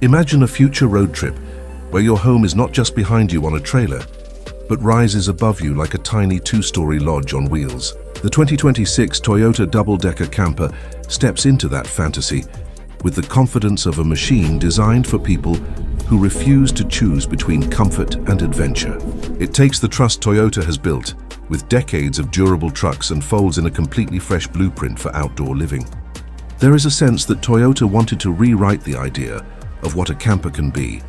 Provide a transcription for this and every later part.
Imagine a future road trip where your home is not just behind you on a trailer, but rises above you like a tiny two-story lodge on wheels. The 2026 Toyota double-decker camper steps into that fantasy with the confidence of a machine designed for people who refuse to choose between comfort and adventure. It takes the trust Toyota has built with decades of durable trucks and folds in a completely fresh blueprint for outdoor living. There is a sense that Toyota wanted to rewrite the idea of what a camper can be,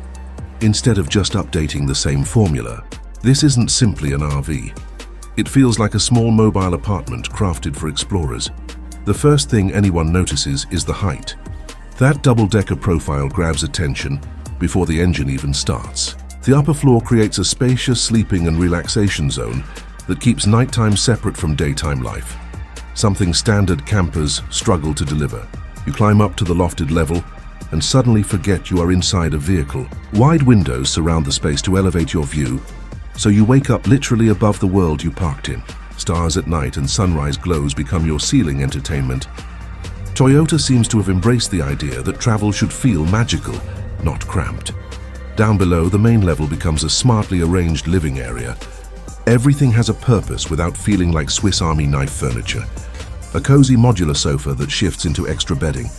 instead of just updating the same formula. This isn't simply an RV. It feels like a small mobile apartment crafted for explorers. The first thing anyone notices is the height. That double-decker profile grabs attention before the engine even starts. The upper floor creates a spacious sleeping and relaxation zone that keeps nighttime separate from daytime life, something standard campers struggle to deliver. You climb up to the lofted level and suddenly forget you are inside a vehicle. Wide windows surround the space to elevate your view, so you wake up literally above the world you parked in. Stars at night and sunrise glows become your ceiling entertainment. Toyota seems to have embraced the idea that travel should feel magical, not cramped. Down below, the main level becomes a smartly arranged living area. Everything has a purpose without feeling like Swiss Army knife furniture. A cozy modular sofa that shifts into extra bedding.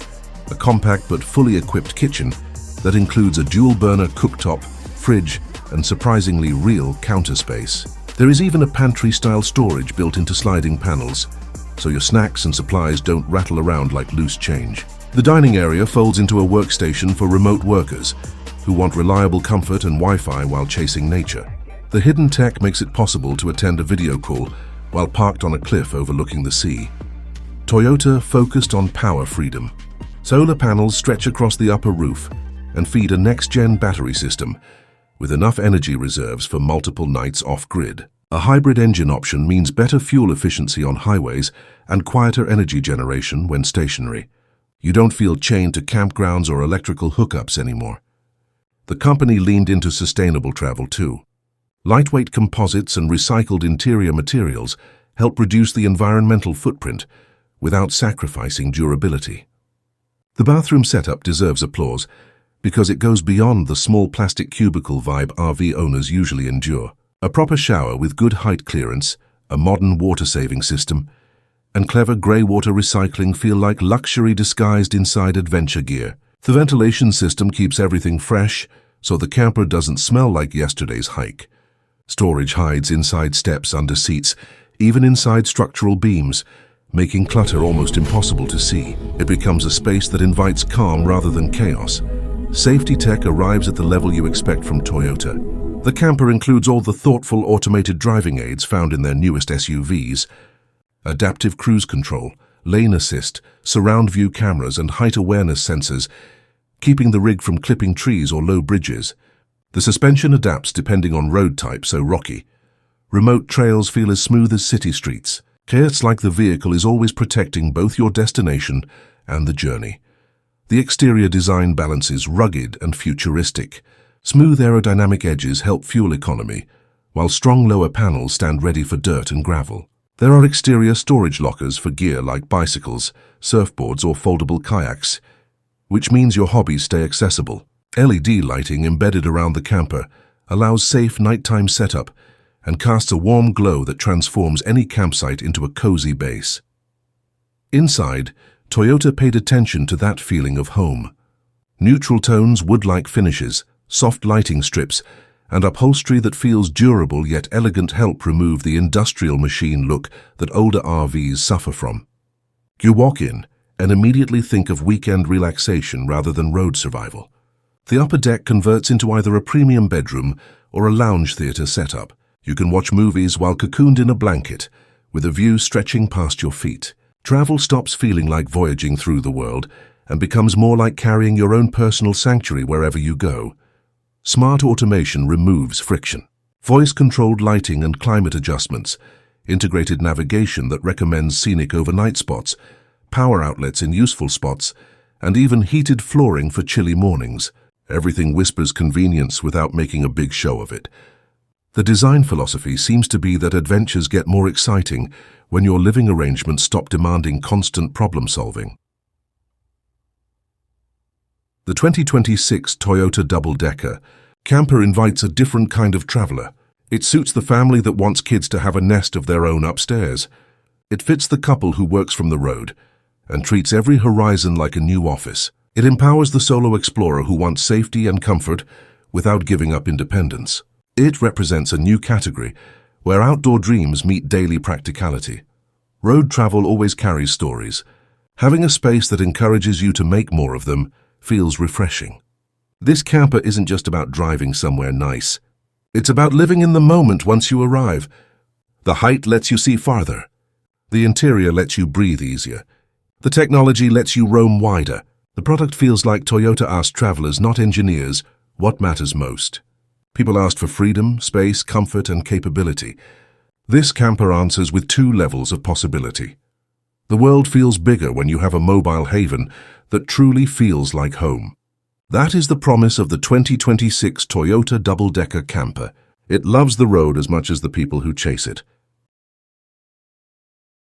A compact but fully equipped kitchen that includes a dual-burner cooktop, fridge, and surprisingly real counter space. There is even a pantry-style storage built into sliding panels, so your snacks and supplies don't rattle around like loose change. The dining area folds into a workstation for remote workers who want reliable comfort and Wi-Fi while chasing nature. The hidden tech makes it possible to attend a video call while parked on a cliff overlooking the sea. Toyota focused on power freedom. Solar panels stretch across the upper roof and feed a next-gen battery system with enough energy reserves for multiple nights off-grid. A hybrid engine option means better fuel efficiency on highways and quieter energy generation when stationary. You don't feel chained to campgrounds or electrical hookups anymore. The company leaned into sustainable travel too. Lightweight composites and recycled interior materials help reduce the environmental footprint without sacrificing durability. The bathroom setup deserves applause because it goes beyond the small plastic cubicle vibe RV owners usually endure. A proper shower with good height clearance, a modern water-saving system, and clever grey water recycling feel like luxury disguised inside adventure gear. The ventilation system keeps everything fresh, so the camper doesn't smell like yesterday's hike. Storage hides inside steps, under seats, even inside structural beams, making clutter almost impossible to see. It becomes a space that invites calm rather than chaos. Safety tech arrives at the level you expect from Toyota. The camper includes all the thoughtful automated driving aids found in their newest SUVs. Adaptive cruise control, lane assist, surround view cameras and height awareness sensors, keeping the rig from clipping trees or low bridges. The suspension adapts depending on road type, so rocky. Remote trails feel as smooth as city streets. It's like the vehicle is always protecting both your destination and the journey. The exterior design balances rugged and futuristic. Smooth aerodynamic edges help fuel economy, while strong lower panels stand ready for dirt and gravel. There are exterior storage lockers for gear like bicycles, surfboards or foldable kayaks, which means your hobbies stay accessible. LED lighting embedded around the camper allows safe nighttime setup and casts a warm glow that transforms any campsite into a cozy base. Inside, Toyota paid attention to that feeling of home. Neutral tones, wood-like finishes, soft lighting strips, and upholstery that feels durable yet elegant help remove the industrial machine look that older RVs suffer from. You walk in and immediately think of weekend relaxation rather than road survival. The upper deck converts into either a premium bedroom or a lounge theater setup. You can watch movies while cocooned in a blanket, with a view stretching past your feet. Travel stops feeling like voyaging through the world and becomes more like carrying your own personal sanctuary wherever you go. Smart automation removes friction. Voice-controlled lighting and climate adjustments, integrated navigation that recommends scenic overnight spots, power outlets in useful spots, and even heated flooring for chilly mornings. Everything whispers convenience without making a big show of it. The design philosophy seems to be that adventures get more exciting when your living arrangements stop demanding constant problem-solving. The 2026 Toyota double-decker camper invites a different kind of traveler. It suits the family that wants kids to have a nest of their own upstairs. It fits the couple who works from the road and treats every horizon like a new office. It empowers the solo explorer who wants safety and comfort without giving up independence. It represents a new category where outdoor dreams meet daily practicality. Road travel always carries stories. Having a space that encourages you to make more of them feels refreshing. This camper isn't just about driving somewhere nice. It's about living in the moment once you arrive. The height lets you see farther. The interior lets you breathe easier. The technology lets you roam wider. The product feels like Toyota asked travelers, not engineers, what matters most. People asked for freedom, space, comfort, and capability. This camper answers with 2 levels of possibility. The world feels bigger when you have a mobile haven that truly feels like home. That is the promise of the 2026 Toyota double-decker camper. It loves the road as much as the people who chase it.